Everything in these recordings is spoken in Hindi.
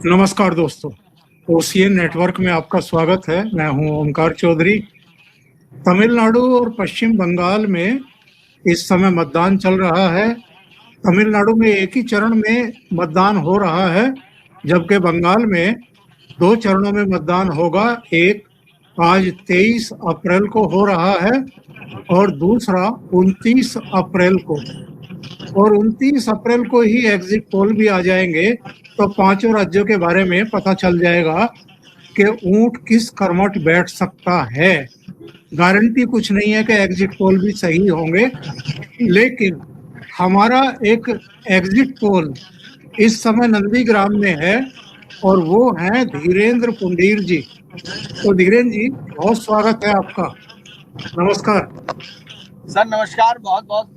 नमस्कार दोस्तों, ओसीएन नेटवर्क में आपका स्वागत है। मैं हूं ओमकार चौधरी। तमिलनाडु और पश्चिम बंगाल में इस समय मतदान चल रहा है। तमिलनाडु में एक ही चरण में मतदान हो रहा है, जबकि बंगाल में 2 चरणों में मतदान होगा। एक आज 23 अप्रैल को हो रहा है और दूसरा 29 अप्रैल को। और 29 अप्रैल को ही एग्जिट पोल भी आ जाएंगे, तो 5 राज्यों के बारे में पता चल जाएगा कि ऊंट किस कर्मठ बैठ सकता है। गारंटी कुछ नहीं है कि एग्जिट पोल भी सही होंगे, लेकिन हमारा एक एग्जिट पोल इस समय नंदीग्राम में है और वो हैं धीरेन्द्र पुंडीर जी। तो धीरेन्द्र जी, बहुत स्वागत है आपका। नमस्कार सर। नमस्कार। बहुत बहुत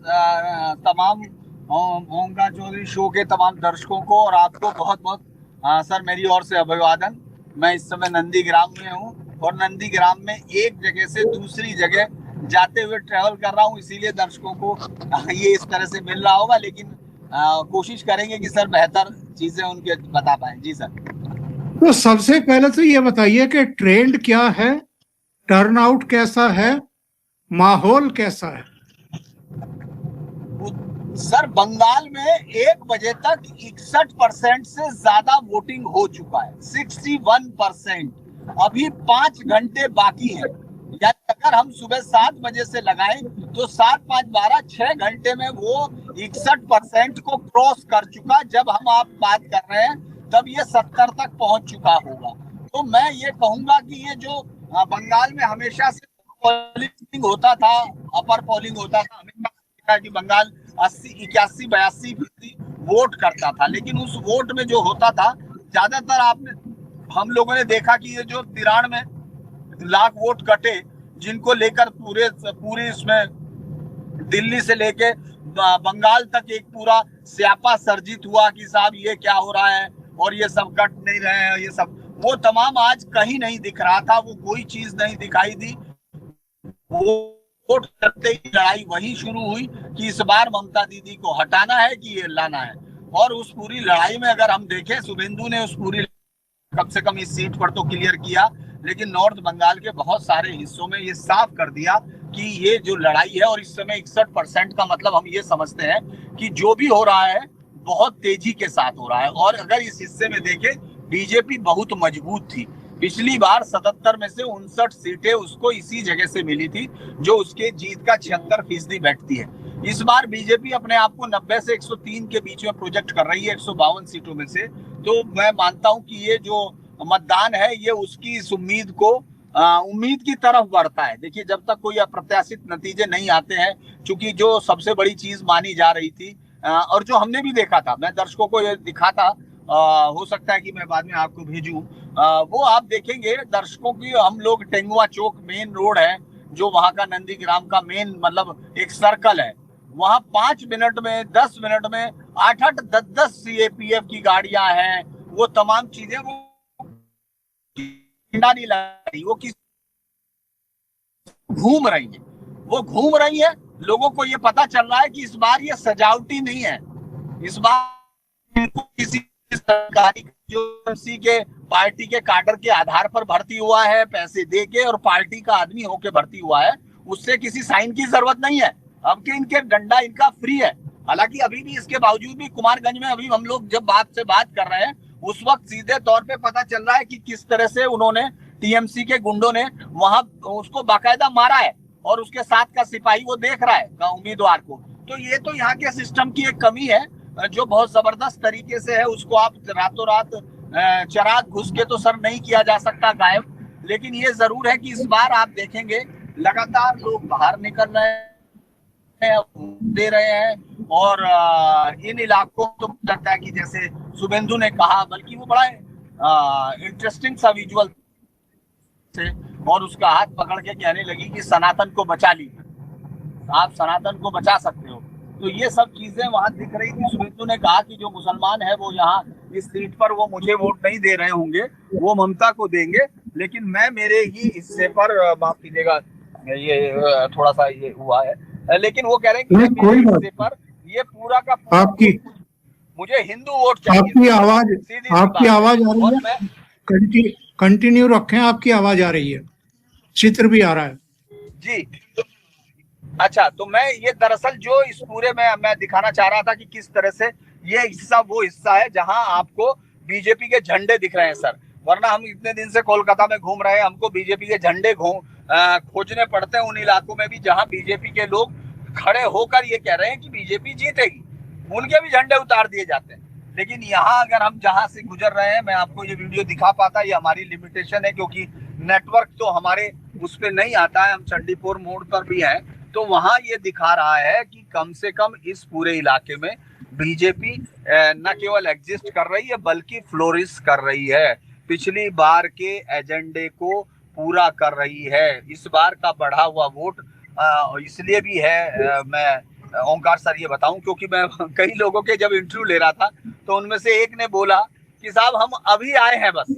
तमाम ओमकार चौधरी शो के तमाम दर्शकों को और आपको बहुत बहुत सर मेरी ओर से अभिवादन। मैं इस समय नंदीग्राम में हूँ और नंदीग्राम में एक जगह से दूसरी जगह जाते हुए ट्रैवल कर रहा हूँ, इसीलिए दर्शकों को ये इस तरह से मिल रहा होगा, लेकिन कोशिश करेंगे कि सर बेहतर चीजें उनके बता पाए। जी सर। तो सबसे पहले तो ये बताइए कि ट्रेंड क्या है, टर्नआउट कैसा है, माहौल कैसा है? सर बंगाल में 1 बजे तक 61% से ज्यादा वोटिंग हो चुका है, 61%। अभी 5 घंटे बाकी है, यानी अगर हम सुबह 7 बजे से लगाएं तो 7, 5, 12, 6 घंटे में वो 61% को क्रॉस कर चुका। जब हम आप बात कर रहे हैं तब ये 70 तक पहुंच चुका होगा। तो मैं ये कहूंगा कि ये जो बंगाल में हमेशा से पोलिंग होता था, अपर पोलिंग होता था, हमेशा कि बंगाल 80, 81, 82% वोट करता था, लेकिन उस वोट में जो होता था ज्यादातर हम लोगों ने देखा कि ये जो 93 लाख वोट कटे, जिनको लेकर पूरी इसमें दिल्ली से लेके बंगाल तक एक पूरा स्यापा सर्जित हुआ कि साहब ये क्या हो रहा है और ये सब कट नहीं रहे हैं, ये सब वो तमाम आज कहीं नहीं दिख रहा था। वो कोई चीज नहीं दिखाई दी। वोट करते ही लड़ाई वही शुरू हुई कि इस बार ममता दीदी को हटाना है कि ये लाना है। और उस पूरी लड़ाई में अगर हम देखें, शुभेंदु ने उस पूरी कम से कम इस सीट पर तो क्लियर किया, लेकिन नॉर्थ बंगाल के बहुत सारे हिस्सों में ये साफ कर दिया कि ये जो लड़ाई है, और इस समय 61% का मतलब हम ये समझते हैं कि जो भी हो रहा है बहुत तेजी के साथ हो रहा है। और अगर इस हिस्से में देखें, बीजेपी बहुत मजबूत थी। पिछली बार 77 में से 59 सीटें उसको इसी जगह से मिली थी, जो उसके जीत का 76% बैठती है। इस बार बीजेपी अपने आप को 90 से 103 के बीच में प्रोजेक्ट कर रही है 152 सीटों में से। तो मैं मानता हूं कि ये जो मतदान है ये उसकी इस उम्मीद को उम्मीद की तरफ बढ़ता है। देखिए, जब तक कोई अप्रत्याशित नतीजे नहीं आते हैं, चूंकि जो सबसे बड़ी चीज मानी जा रही थी और जो हमने भी देखा था, मैं दर्शकों को ये दिखाता, हो सकता है कि मैं बाद में आपको भेजूं, वो आप देखेंगे दर्शकों की। हम लोग टेंगुआ चौक मेन रोड है, जो वहां का नंदीग्राम का मेन मतलब एक सर्कल है, वहां 5 मिनट में 10 मिनट में 8-8, 10-10 सीएपीएफ की गाड़ियां हैं। वो तमाम चीजें वो नहीं लग रही, वो किस घूम रही है, वो घूम रही है। लोगों को ये पता चल रहा है कि इस बार ये सजावटी नहीं है, इस बार किसी सरकारी जो किसी के पार्टी के काडर के आधार पर भर्ती हुआ है, पैसे देके और पार्टी का आदमी होके भर्ती हुआ है, उससे किसी साइन की जरूरत नहीं है। अब के इनके डंडा इनका फ्री है। हालांकि अभी भी इसके बावजूद भी कुमारगंज में अभी हम लोग जब बात कर रहे हैं, उस वक्त सीधे तौर पे पता चल रहा है कि किस तरह से उन्होंने टीएमसी के गुंडों ने वहां उसको बाकायदा मारा है और उसके साथ का सिपाही वो देख रहा है उम्मीदवार को। तो ये तो यहाँ के सिस्टम की एक कमी है जो बहुत जबरदस्त तरीके से है। उसको आप रातों रात चराग घुस के तो सर नहीं किया जा सकता गायब, लेकिन ये जरूर है कि इस बार आप देखेंगे लगातार लोग बाहर निकल रहे हैं, दे रहे हैं। और इन इलाकों तो लगता है कि जैसे शुभेंदु ने कहा, बल्कि वो बड़ा इंटरेस्टिंग सा विजुअल थे और उसका हाथ पकड़ के कहने लगी कि सनातन को बचा लीजिए, आप सनातन को बचा सकते हो। तो ये सब चीजें वहां दिख रही थी। शुभेंदु ने कहा कि जो मुसलमान है वो यहाँ इस सीट पर वो मुझे वोट नहीं दे रहे होंगे, वो ममता को देंगे, लेकिन मैं मेरे ही हिस्से पर, माफ कीजिएगा ये थोड़ा सा ये हुआ है, लेकिन वो कह रहे हैं कि मेरे हिस्से पर ये पूरा का पूरा आपकी मुझे हिंदू वोट चाहिए। आपकी आवाज सीधी सी आपकी बात है। आवाज आ रही और है, मैं कंटिन्यू रखें, आपकी आवाज आ रही है, चित्र भी आ रहा है। जी अच्छा, तो मैं ये दरअसल जो इस पूरे में मैं दिखाना चाह रहा था कि किस तरह से ये हिस्सा वो हिस्सा है जहां आपको बीजेपी के झंडे दिख रहे हैं सर। वरना हम इतने दिन से कोलकाता में घूम रहे हैं, हमको बीजेपी के झंडे खोजने पड़ते हैं उन इलाकों में भी जहां बीजेपी के लोग खड़े होकर ये कह रहे हैं कि बीजेपी जीतेगी। उनके भी झंडे उतार दिए जाते हैं। लेकिन यहाँ अगर हम जहां से गुजर रहे हैं, मैं आपको ये वीडियो दिखा पाता, ये हमारी लिमिटेशन है क्योंकि नेटवर्क तो हमारे उस पर नहीं आता है, हम चंडीपुर मोड़ पर भी हैं। तो वहां ये दिखा रहा है कि कम से कम इस पूरे इलाके में बीजेपी न केवल एग्जिस्ट कर रही है बल्कि फ्लोरिश कर रही है। पिछली बार के एजेंडे को पूरा कर रही है। इस बार का बढ़ा हुआ वोट इसलिए भी है, मैं ओंकार सर ये बताऊं क्योंकि मैं कई लोगों के जब इंटरव्यू ले रहा था तो उनमें से एक ने बोला कि साहब हम अभी आए हैं, बस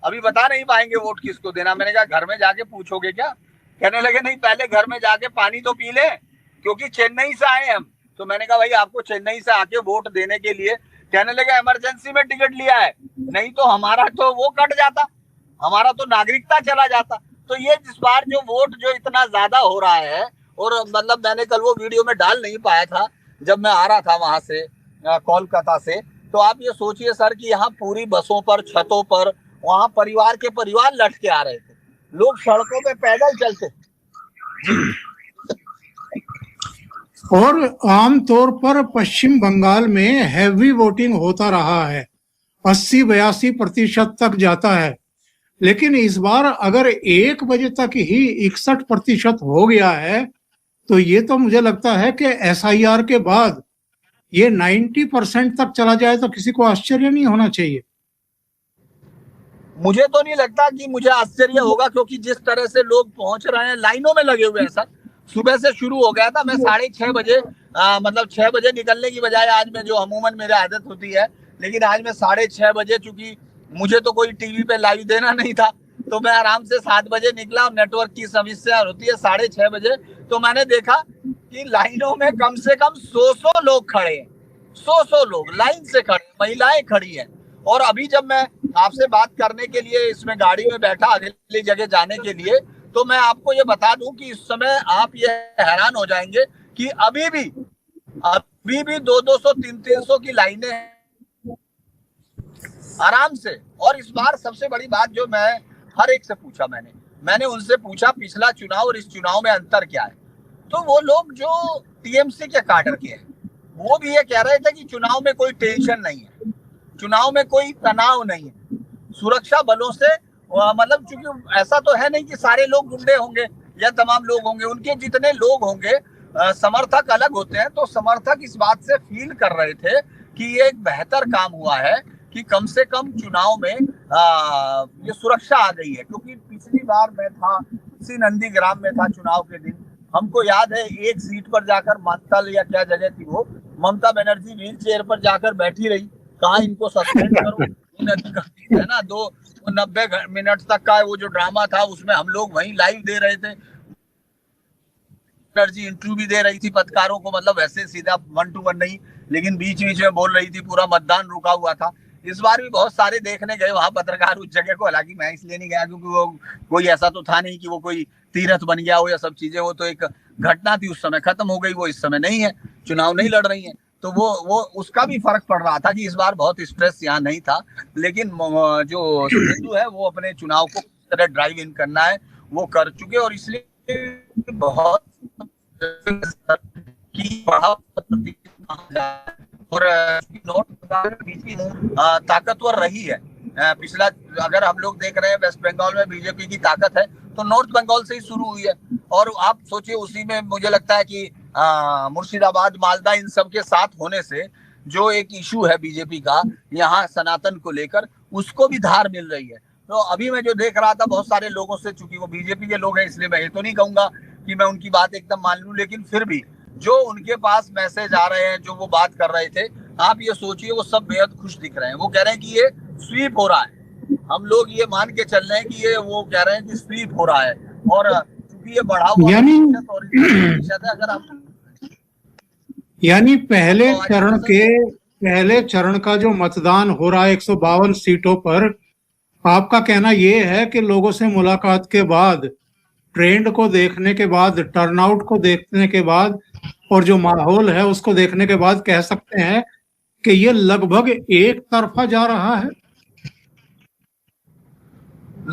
अभी बता नहीं पाएंगे वोट किसको देना। मैंने कहा घर में जाके पूछोगे क्या? कहने लगे नहीं, पहले घर में जाके पानी तो पी ले क्योंकि चेन्नई से आए हम। तो मैंने कहा भाई आपको चेन्नई से आके वोट देने के लिए, कहने लगे इमरजेंसी में टिकट लिया है, नहीं तो हमारा तो वो कट जाता, हमारा तो नागरिकता चला जाता। तो ये इस बार जो वोट जो इतना ज्यादा हो रहा है, और मतलब मैंने कल वो वीडियो में डाल नहीं पाया था जब मैं आ रहा था वहां से कोलकाता से। तो आप ये सोचिए सर कि यहाँ पूरी बसों पर, छतों पर, वहां परिवार के परिवार लट के आ रहे थे, लोग सड़कों पे पैदल चलते। और आमतौर पर पश्चिम बंगाल में हैवी वोटिंग होता रहा है, 80-82% तक जाता है। लेकिन इस बार अगर 1 बजे तक ही 61% हो गया है तो ये तो मुझे लगता है कि SIR के बाद ये 90% तक चला जाए तो किसी को आश्चर्य नहीं होना चाहिए। मुझे तो नहीं लगता कि मुझे आश्चर्य होगा क्योंकि जिस तरह से लोग पहुंच रहे हैं, लाइनों में लगे हुए हैं सर। सुबह से शुरू हो गया था, मैं 6:30 बजे मतलब 6 बजे निकलने की बजाय आज मैं, जो अमूमन मेरी आदत होती है, लेकिन आज मैं 6:30 बजे, चूंकि मुझे तो कोई टीवी पे लाइव देना नहीं था तो मैं आराम से 7 बजे निकला। नेटवर्क की समस्या होती है 6:30 बजे। तो मैंने देखा कि लाइनों में कम से कम 100 लोग खड़े हैं, 100 लोग लाइन से खड़े, महिलाएं खड़ी हैं। और अभी जब मैं आपसे बात करने के लिए इसमें गाड़ी में बैठा अगली जगह जाने के लिए, तो मैं आपको ये बता दूं कि इस समय आप ये हैरान हो जाएंगे कि अभी भी 200-200, 300 की लाइनें हैं आराम से। और इस बार सबसे बड़ी बात जो मैं हर एक से पूछा, मैंने उनसे पूछा पिछला चुनाव और इस चुनाव में अंतर क्या है। तो वो लोग जो टीएमसी के काडर के हैं वो भी ये कह रहे थे कि चुनाव में कोई टेंशन नहीं है, चुनाव में कोई तनाव नहीं है, सुरक्षा बलों से, मतलब चूंकि ऐसा तो है नहीं कि सारे लोग गुंडे होंगे या तमाम लोग होंगे, उनके जितने लोग होंगे समर्थक अलग होते हैं। तो समर्थक इस बात से फील कर रहे थे कि ये एक बेहतर काम हुआ है कि कम से कम चुनाव में ये सुरक्षा आ गई है। क्योंकि पिछली बार मैं था इसी नंदीग्राम में था चुनाव के दिन, हमको याद है एक सीट पर जाकर मानतल या क्या जगह थी वो, ममता बनर्जी व्हील चेयर पर जाकर बैठी रही, कहा इनको सस्पेंड करो, है ना। 90 मिनट तक का वो जो ड्रामा था उसमें हम लोग वहीं लाइव दे रहे थे, बनर्जी इंटरव्यू भी दे रही थी पत्रकारों को, मतलब वैसे सीधा 1 to 1 नहीं, लेकिन बीच बीच में बोल रही थी, पूरा मतदान रुका हुआ था। इस बार भी बहुत सारे देखने गए वहां पत्रकार उस जगह को, हालांकि मैं इसलिए नहीं गया क्योंकि वो कोई ऐसा तो था नहीं कि वो कोई तीर्थ बन गया हो या सब चीजें, वो तो एक घटना थी, उस समय खत्म हो गई, वो इस समय नहीं है, चुनाव नहीं लड़ रही है। तो वो उसका भी फर्क पड़ रहा था कि इस बार बहुत स्ट्रेस यहाँ नहीं था। लेकिन जो हिंदू है वो अपने चुनाव को किस तरह ड्राइव इन करना है वो कर चुके, और इसलिए बहुत और ताकतवर रही है। पिछला अगर हम लोग देख रहे हैं वेस्ट बंगाल में बीजेपी की ताकत है तो नॉर्थ बंगाल से ही शुरू हुई है। और आप सोचिए उसी में मुझे लगता है कि मुर्शिदाबाद, मालदा, इन सब के साथ होने से जो एक इशू है बीजेपी का यहाँ सनातन को लेकर, उसको भी धार मिल रही है। तो अभी मैं जो देख रहा था बहुत सारे लोगों से, चूंकि वो बीजेपी के लोग हैं इसलिए मैं ये तो नहीं कहूंगा कि मैं उनकी बात एकदम मान लूं, लेकिन फिर भी जो उनके पास मैसेज आ रहे हैं, जो वो बात कर रहे थे, आप ये सोचिए वो सब बेहद खुश दिख रहे हैं। वो कह रहे हैं कि ये स्वीप हो रहा है, हम लोग ये मान के चल रहे हैं कि ये, वो कह रहे हैं कि स्वीप हो रहा है। और चूंकि ये बढ़ा हुआ यानी पहले चरण के पहले चरण का जो मतदान हो रहा है 152 सीटों पर, आपका कहना ये है कि लोगों से मुलाकात के बाद, ट्रेंड को देखने के बाद, टर्नआउट को देखने के बाद और जो माहौल है उसको देखने के बाद कह सकते हैं कि ये लगभग एक तरफा जा रहा है?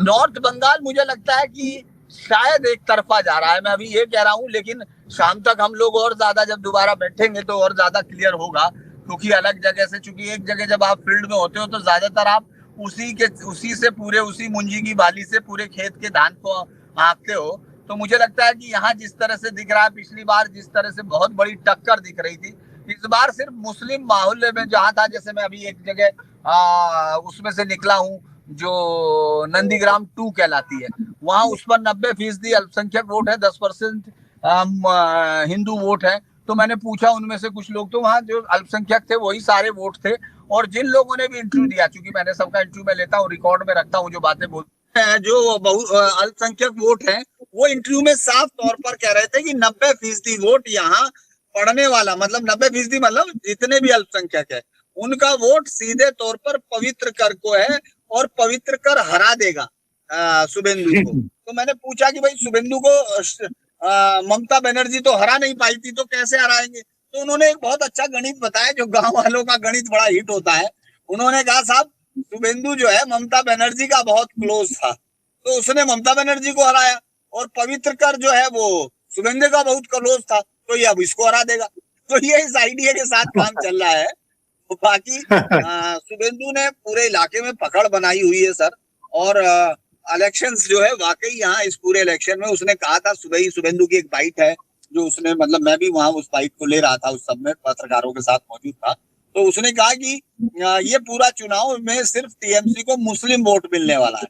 नॉर्थ बंगाल मुझे लगता है कि शायद एक तरफा जा रहा है, मैं अभी ये कह रहा हूँ, लेकिन शाम तक हम लोग और ज्यादा जब दोबारा बैठेंगे तो और ज्यादा क्लियर होगा। क्योंकि अलग जगह से, चूंकि एक जगह जब आप फील्ड में होते हो तो ज्यादातर आप उसी से पूरे उसी मुंजी की बाली से पूरे खेत के धान को आंकते हो। तो मुझे लगता है कि यहाँ जिस तरह से दिख रहा है, पिछली बार जिस तरह से बहुत बड़ी टक्कर दिख रही थी, इस बार सिर्फ मुस्लिम माहौल में जहां था, जैसे मैं अभी एक जगह उसमें से निकला हूँ जो नंदीग्राम 2 कहलाती है, वहां उस पर 90% अल्पसंख्यक वोट है, 10% हिंदू वोट है। तो मैंने पूछा उनमें से कुछ लोग, तो वहां जो अल्पसंख्यक थे वही सारे वोट थे। और जिन लोगों ने भी इंटरव्यू दिया, चूंकि मैंने सबका इंटरव्यू में लेता हूँ, रिकॉर्ड में रखता हूँ जो बातें बोलते हैं, जो अल्पसंख्यक वोट है, वो इंटरव्यू में साफ तौर पर कह रहे थे कि 90% वोट यहाँ पड़ने वाला, मतलब 90% मतलब जितने भी अल्पसंख्यक है उनका वोट सीधे तौर पर पवित्र कर को है और पवित्र कर हरा देगा शुभेंदु को। तो मैंने पूछा कि भाई शुभेंदु को ममता बनर्जी तो हरा नहीं पाई थी, तो कैसे हराएंगे? तो उन्होंने एक बहुत अच्छा गणित बताया, जो गांव वालों का गणित बड़ा हिट होता है। उन्होंने कहा साहब, शुभेंदु जो है ममता बनर्जी का बहुत क्लोज था, तो उसने ममता बनर्जी को हराया, और पवित्र कर जो है वो शुभेंदु का बहुत क्लोज था, तो ये अब इसको हरा देगा। तो ये इस आइडिया के साथ काम चल रहा है। तो बाकी शुभेंदु ने पूरे इलाके में पकड़ बनाई हुई है सर। और इलेक्शंस जो है वाकई यहाँ इस पूरे इलेक्शन में, उसने कहा था सुबह ही, शुभेंदु की एक बाइट है जो उसने, मतलब मैं भी वहां उस बाइट को ले रहा था, उस सब में पत्रकारों के साथ मौजूद था। तो उसने कहा कि ये पूरा चुनाव में सिर्फ टीएमसी को मुस्लिम वोट मिलने वाला है,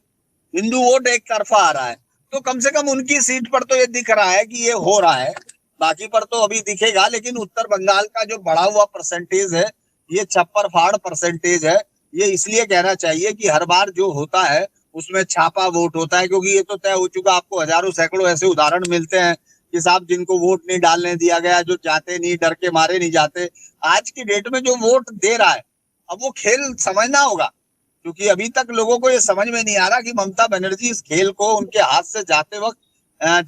हिंदू वोट एक तरफा आ रहा है। तो कम से कम उनकी सीट पर तो ये दिख रहा है कि ये हो रहा है, बाकी पर तो अभी दिखेगा। लेकिन उत्तर बंगाल का जो बढ़ा हुआ परसेंटेज है, ये छप्पर फाड़ परसेंटेज है। ये इसलिए कहना चाहिए कि हर बार जो होता है उसमें छापा वोट होता है, क्योंकि ये तो तय हो चुका। आपको हजारों सैकड़ों ऐसे उदाहरण मिलते हैं कि साहब जिनको वोट नहीं डालने दिया गया, जो जाते नहीं, डर के मारे नहीं जाते। आज की डेट में जो वोट दे रहा है, अब वो खेल समझना होगा, क्योंकि अभी तक लोगों को ये समझ में नहीं आ रहा कि ममता बनर्जी इस खेल को उनके हाथ से जाते वक्त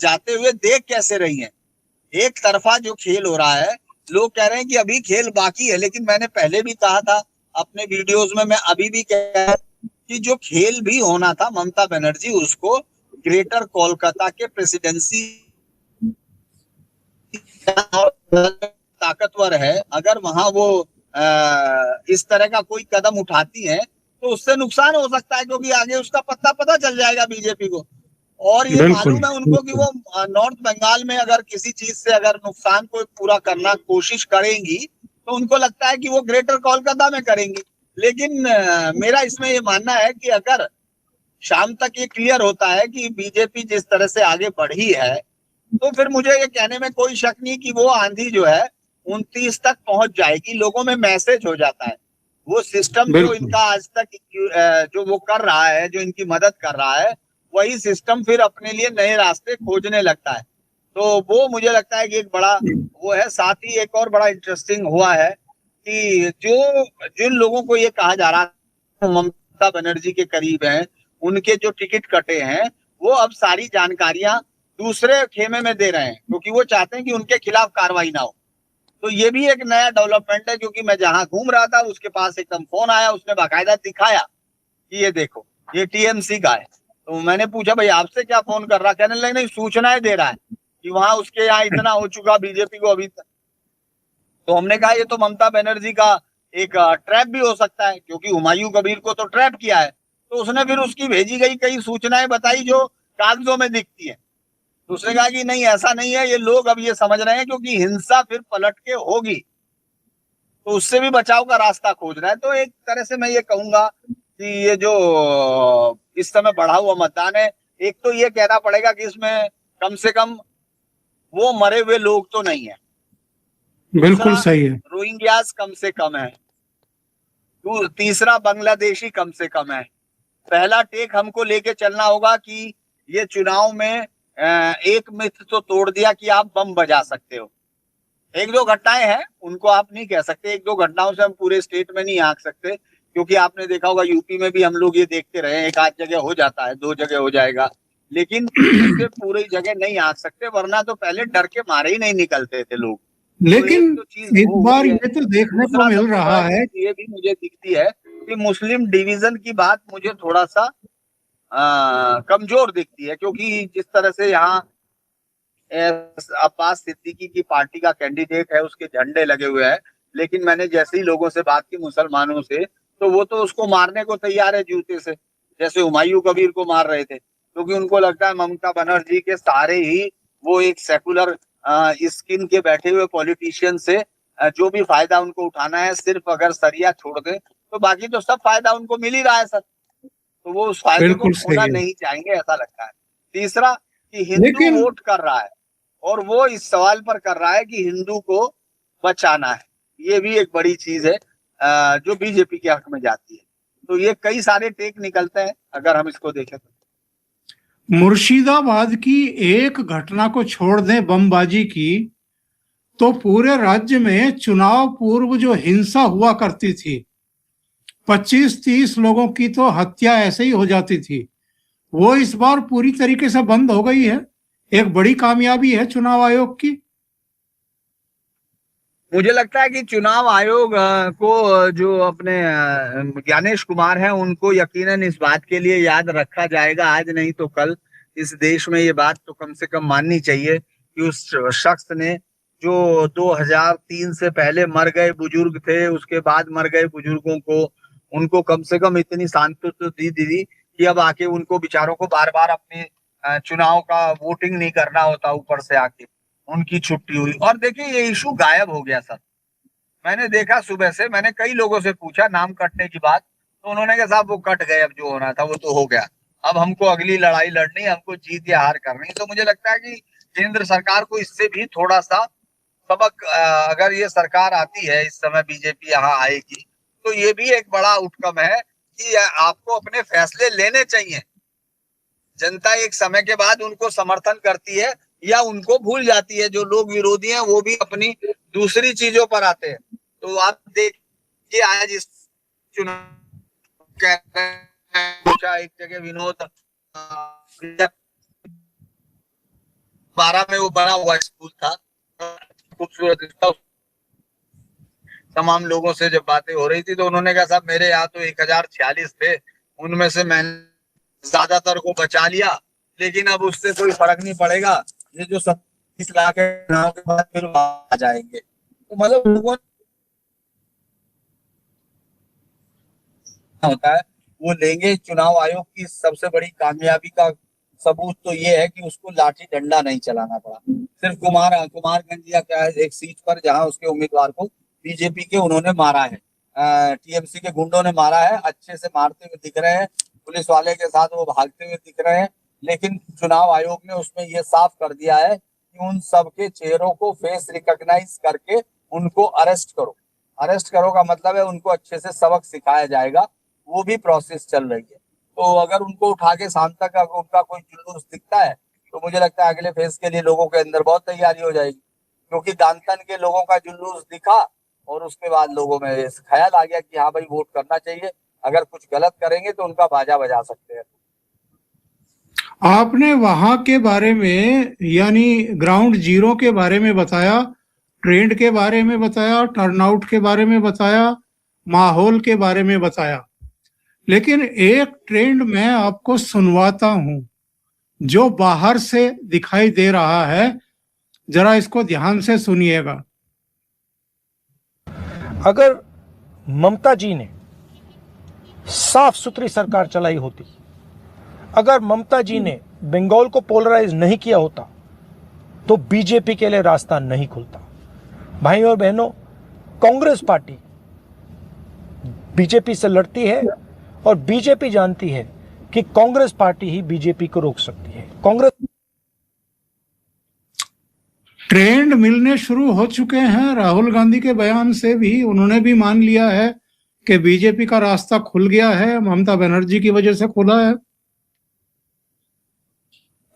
जाते हुए देख कैसे रही है। एक तरफा जो खेल हो रहा है, लोग कह रहे हैं कि अभी खेल बाकी है, लेकिन मैंने पहले भी कहा था अपने वीडियोस में, मैं अभी भी कह रहा हूं कि जो खेल भी होना था, ममता बनर्जी उसको ग्रेटर कोलकाता के प्रेसिडेंसी ताकतवर है, अगर वहां वो इस तरह का कोई कदम उठाती है तो उससे नुकसान हो सकता है, क्योंकि आगे उसका पता चल जाएगा बीजेपी को। और ये मालूम है उनको कि वो नॉर्थ बंगाल में अगर किसी चीज से अगर नुकसान को पूरा करना कोशिश करेंगी, तो उनको लगता है कि वो ग्रेटर कोलकाता में करेंगी। लेकिन मेरा इसमें ये मानना है कि अगर शाम तक ये क्लियर होता है कि बीजेपी जिस तरह से आगे बढ़ी है, तो फिर मुझे ये कहने में कोई शक नहीं कि वो आंधी जो है 29 तक पहुंच जाएगी। लोगों में मैसेज हो जाता है, वो सिस्टम जो इनका आज तक जो वो कर रहा है, जो इनकी मदद कर रहा है, वही सिस्टम फिर अपने लिए नए रास्ते खोजने लगता है। तो वो मुझे लगता है कि एक बड़ा वो है। साथ ही एक और बड़ा इंटरेस्टिंग हुआ है कि जिन लोगों को ये कहा जा रहा है ममता बनर्जी के करीब हैं, उनके जो टिकट कटे हैं, वो अब सारी जानकारियां दूसरे खेमे में दे रहे हैं, क्योंकि वो चाहते हैं कि उनके खिलाफ कार्रवाई ना हो। तो ये भी एक नया डेवलपमेंट है, क्योंकि मैं जहां घूम रहा था उसके पास एकदम फोन आया, उसने बाकायदा दिखाया कि ये देखो ये टीएमसी का है। तो मैंने पूछा भाई आपसे क्या फोन कर रहा, कहने लगे नहीं सूचनाएं दे रहा है कि वहां उसके यहाँ इतना हो चुका बीजेपी को अभी तक। तो हमने कहा ये तो ममता बनर्जी का एक ट्रैप भी हो सकता है, क्योंकि हुमायूं कबीर को तो ट्रैप किया है। तो उसने फिर उसकी भेजी गई कई सूचनाएं बताई जो कागजों में दिखती है। तो उसने कहा कि नहीं ऐसा नहीं है, ये लोग अब ये समझ रहे हैं क्योंकि हिंसा फिर पलट के होगी, तो उससे भी बचाव का रास्ता खोज रहा है। तो एक तरह से मैं ये कहूंगा कि ये जो इस समय बढ़ा हुआ मतदान है, एक तो ये कहना पड़ेगा कि इसमें कम से कम वो मरे हुए लोग तो नहीं है, बिल्कुल सही है, रोहिंग्यास कम से कम है, तीसरा बांग्लादेशी कम से कम है। पहला टेक हमको लेके चलना होगा कि ये चुनाव में एक मिथ तो तोड़ दिया कि आप बम बजा सकते हो, एक दो घटनाएं हैं, उनको आप नहीं कह सकते, एक दो घटनाओं से हम पूरे स्टेट में नहीं आंक सकते, क्योंकि आपने देखा होगा यूपी में भी हम लोग ये देखते रहे, एक आध जगह हो जाता है, दो जगह हो जाएगा, लेकिन इसे पूरी जगह नहीं आंक सकते, वरना तो पहले डर के मारे ही नहीं निकलते थे लोग। लेकिन तो चीज इस वो बार हुई है। ये तो देखने को दूसरा मिल सबसे रहा बड़ा है, चीज ये भी मुझे दिखती है कि मुस्लिम डिवीजन की बात मुझे थोड़ा सा कमजोर दिखती है, क्योंकि जिस तरह से यहाँ अब्बास सिद्दीकी की पार्टी का कैंडिडेट है, उसके झंडे लगे हुए हैं, लेकिन मैंने जैसे ही लोगों से बात की मुसलमानों से, तो वो तो उसको मारने को तैयार है जूते से, जैसे हुमायूं कबीर को मार रहे थे, क्योंकि उनको लगता है ममता बनर्जी के सहारे ही वो एक सेकुलर स्किन के बैठे हुए पॉलिटिशियन से जो भी फायदा उनको उठाना है, सिर्फ अगर सरिया छोड़ दें तो बाकी तो सब फायदा उनको मिल ही रहा है सर, तो वो उस फायदे को बिल्कुल खोना सही है। नहीं चाहेंगे, ऐसा लगता है। तीसरा कि हिंदू लेकिन वोट कर रहा है, और वो इस सवाल पर कर रहा है कि हिंदू को बचाना है, ये भी एक बड़ी चीज है जो बीजेपी के हक में जाती है। तो ये कई सारे टेक निकलते हैं अगर हम इसको देखें तो। मुर्शिदाबाद की एक घटना को छोड़ दें, बमबाजी की, तो पूरे राज्य में चुनाव पूर्व जो हिंसा हुआ करती थी, 25-30 लोगों की तो हत्या ऐसे ही हो जाती थी, वो इस बार पूरी तरीके से बंद हो गई है। एक बड़ी कामयाबी है चुनाव आयोग की। मुझे लगता है कि चुनाव आयोग को जो अपने ज्ञानेश कुमार हैं, उनको यकीनन इस बात के लिए याद रखा जाएगा, आज नहीं तो कल। इस देश में ये बात तो कम से कम माननी चाहिए कि उस शख्स ने जो 2003 से पहले मर गए बुजुर्ग थे, उसके बाद मर गए बुजुर्गों को, उनको कम से कम इतनी शांति तो दी कि अब आके उनको बेचारों को बार बार अपने चुनाव का वोटिंग नहीं करना होता, ऊपर से आके उनकी छुट्टी हुई। और देखिए ये इशू गायब हो गया सर, मैंने देखा सुबह से, मैंने कई लोगों से पूछा नाम कटने की बात, तो उन्होंने कहा साहब वो कट गए, अब जो होना था वो तो हो गया, अब हमको अगली लड़ाई लड़नी, हमको जीत या हार करनी। तो मुझे लगता है कि केंद्र सरकार को इससे भी थोड़ा सा सबक, अगर ये सरकार आती है इस समय, बीजेपी यहाँ आएगी, तो ये भी एक बड़ा आउटकम है कि आपको अपने फैसले लेने चाहिए। जनता एक समय के बाद उनको समर्थन करती है या उनको भूल जाती है, जो लोग विरोधी हैं वो भी अपनी दूसरी चीजों पर आते हैं। तो आप देखिए आज इस चुनाव एक जगह विनोद 12 में वो बना हुआ स्कूल था, खूबसूरत, तमाम लोगों से जब बातें हो रही थी तो उन्होंने कहा साहब मेरे यहाँ तो 1046 थे, उनमें से मैंने ज्यादातर को बचा लिया, लेकिन अब उससे कोई फर्क नहीं पड़ेगा, ये जो 27 लाख है चुनाव के बाद फिर आ जाएंगे। तो मतलब लोगों होता है वो लेंगे। चुनाव आयोग की सबसे बड़ी कामयाबी का सबूत तो ये है कि उसको लाठी डंडा नहीं चलाना पड़ा, सिर्फ कुमारगंज या क्या एक सीट पर जहां उसके उम्मीदवार को बीजेपी के उन्होंने मारा है, टीएमसी के गुंडों ने मारा है, अच्छे से मारते हुए दिख रहे हैं, पुलिस वाले के साथ वो भागते हुए दिख रहे हैं, लेकिन चुनाव आयोग ने उसमें ये साफ कर दिया है कि उन सबके चेहरों को फेस रिकॉग्नाइज करके उनको अरेस्ट करो। अरेस्ट करो का मतलब है उनको अच्छे से सबक सिखाया जाएगा, वो भी प्रोसेस चल रही है। तो अगर उनको उठा के शाम तक अगर उनका कोई जुलूस दिखता है तो मुझे लगता है अगले फेज के लिए लोगों के अंदर बहुत तैयारी हो जाएगी, क्योंकि दानतन के लोगों का जुलूस दिखा और उसके बाद लोगों में ख्याल आ गया कि हाँ भाई वोट करना चाहिए, अगर कुछ गलत करेंगे तो उनका बाजा बजा सकते हैं। आपने वहां के बारे में, यानी ग्राउंड जीरो के बारे में बताया, ट्रेंड के बारे में बताया, टर्नआउट के बारे में बताया, माहौल के बारे में बताया, लेकिन एक ट्रेंड मैं आपको सुनवाता हूं जो बाहर से दिखाई दे रहा है, जरा इसको ध्यान से सुनिएगा। अगर ममता जी ने साफ सुथरी सरकार चलाई होती, अगर ममता जी ने बंगाल को पोलराइज नहीं किया होता तो बीजेपी के लिए रास्ता नहीं खुलता। भाई और बहनों, कांग्रेस पार्टी बीजेपी से लड़ती है और बीजेपी जानती है कि कांग्रेस पार्टी ही बीजेपी को रोक सकती है। कांग्रेस ट्रेंड मिलने शुरू हो चुके हैं, राहुल गांधी के बयान से भी उन्होंने भी मान लिया है कि बीजेपी का रास्ता खुल गया है, ममता बनर्जी की वजह से खुला है।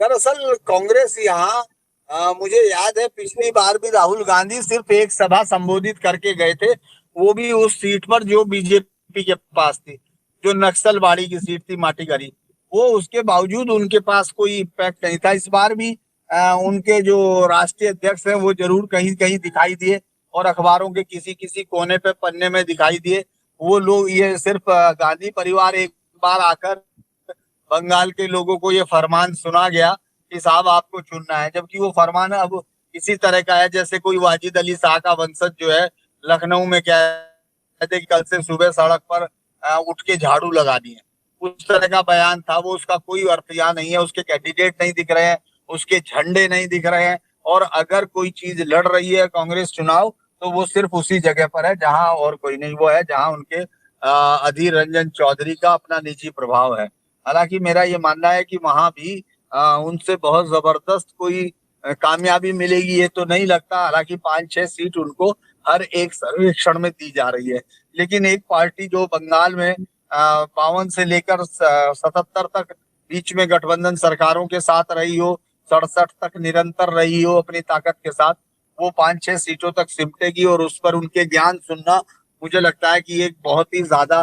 दरअसल कांग्रेस यहाँ मुझे याद है पिछली बार भी राहुल गांधी सिर्फ एक सभा संबोधित करके गए थे, वो भी उस सीट पर जो बीजेपी के पास थी, जो नक्सलवाड़ी की सीट थी माटीगरी, वो उसके बावजूद उनके पास कोई इम्पैक्ट नहीं था। इस बार भी उनके जो राष्ट्रीय अध्यक्ष हैं वो जरूर कहीं कहीं दिखाई दिए और अखबारों के किसी किसी कोने पे पन्ने में दिखाई दिए। वो लोग ये सिर्फ गांधी परिवार एक बार आकर बंगाल के लोगों को ये फरमान सुना गया कि साहब आपको चुनना है, जबकि वो फरमान अब इसी तरह का है जैसे कोई वाजिद अली शाह का वंशज जो है लखनऊ में कहते कि कल से सुबह सड़क पर उठ के झाड़ू लगानी है, उस तरह का बयान था वो। उसका कोई अर्थ यहाँ नहीं है, उसके कैंडिडेट नहीं दिख रहे हैं, उसके झंडे नहीं दिख रहे हैं, और अगर कोई चीज लड़ रही है कांग्रेस चुनाव तो वो सिर्फ उसी जगह पर है जहां और कोई नहीं, वो है जहां उनके अधीर रंजन चौधरी का अपना निजी प्रभाव है। हालांकि मेरा ये मानना है कि वहां भी उनसे बहुत जबरदस्त कोई कामयाबी मिलेगी ये तो नहीं लगता। हालांकि 5-6 सीट उनको हर एक सर्वेक्षण में दी जा रही है, लेकिन एक पार्टी जो बंगाल में 52 से लेकर 77 तक बीच में गठबंधन सरकारों के साथ रही हो, 67 तक निरंतर रही हो अपनी ताकत के साथ, वो 5-6 सीटों तक सिमटेगी। और उस पर उनके ज्ञान सुनना मुझे लगता है कि एक बहुत ही ज्यादा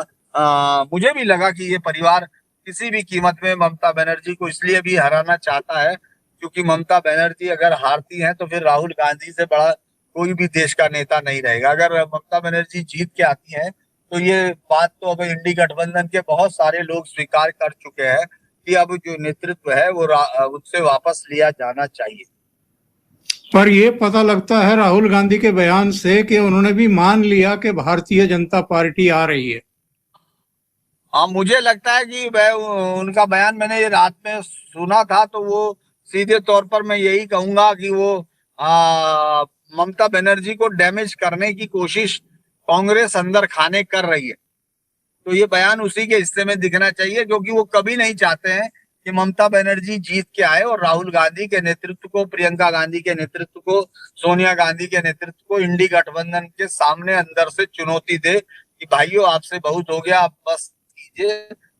मुझे भी लगा कि ये परिवार किसी भी कीमत में ममता बनर्जी को इसलिए भी हराना चाहता है क्योंकि ममता बनर्जी अगर हारती हैं तो फिर राहुल गांधी से बड़ा कोई भी देश का नेता नहीं रहेगा। अगर ममता बनर्जी जीत के आती हैं तो ये बात तो अब इंडी गठबंधन के बहुत सारे लोग स्वीकार कर चुके हैं कि अब जो नेतृत्व है वो उससे वापस लिया जाना चाहिए। पर ये पता लगता है राहुल गांधी के बयान से कि उन्होंने भी मान लिया कि भारतीय जनता पार्टी आ रही है। हाँ, मुझे लगता है कि उनका बयान मैंने ये रात में सुना था, तो वो सीधे तौर पर मैं यही कहूंगा कि वो ममता बनर्जी को डैमेज करने की कोशिश कांग्रेस अंदर खाने कर रही है। तो ये बयान उसी के हिस्से में दिखना चाहिए, क्योंकि वो कभी नहीं चाहते हैं कि ममता बनर्जी जीत के आए और राहुल गांधी के नेतृत्व को, प्रियंका गांधी के नेतृत्व को, सोनिया गांधी के नेतृत्व को इंडी गठबंधन के सामने अंदर से चुनौती दे कि भाइयों आपसे बहुत हो गया, आप बस कीजिए,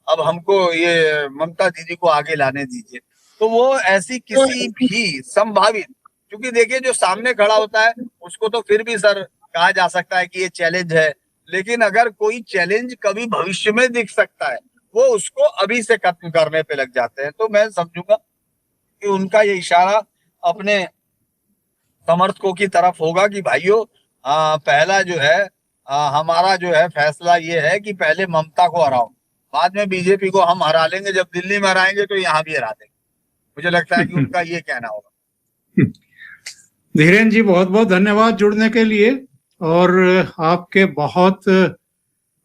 अब हमको ये ममता दीदी को आगे लाने दीजिए। तो वो ऐसी किसी भी संभावित, क्योंकि देखिए जो सामने खड़ा होता है उसको तो फिर भी सर कहा जा सकता है कि ये चैलेंज है, लेकिन अगर कोई चैलेंज कभी भविष्य में दिख सकता है वो उसको अभी से खत्म करने पे लग जाते हैं। तो मैं समझूंगा कि उनका ये इशारा अपने समर्थकों की तरफ होगा कि भाइयों पहला जो है हमारा जो है फैसला ये है कि पहले ममता को हराओ, बाद में बीजेपी को हम हरा लेंगे, जब दिल्ली में हराएंगे तो यहाँ भी हरा देंगे। मुझे लगता है कि उनका ये कहना होगा। धीरेन जी बहुत बहुत धन्यवाद जुड़ने के लिए और आपके बहुत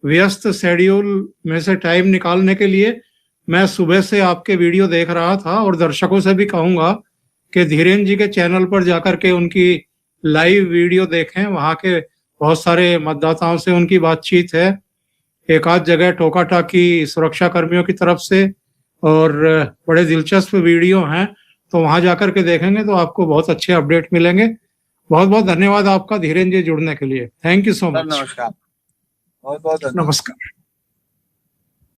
व्यस्त शेड्यूल में से टाइम निकालने के लिए। मैं सुबह से आपके वीडियो देख रहा था और दर्शकों से भी कहूंगा कि धीरेन जी के चैनल पर जाकर के उनकी लाइव वीडियो देखें। वहाँ के बहुत सारे मतदाताओं से उनकी बातचीत है, एक आध जगह टोका टाकी सुरक्षा कर्मियों की तरफ से, और बड़े दिलचस्प वीडियो हैं, तो वहां जाकर के देखेंगे तो आपको बहुत अच्छे अपडेट मिलेंगे। बहुत बहुत धन्यवाद आपका धीरेन जी जुड़ने के लिए। Thank you so much. नमस्कार, बहुत बहुत नमस्कार।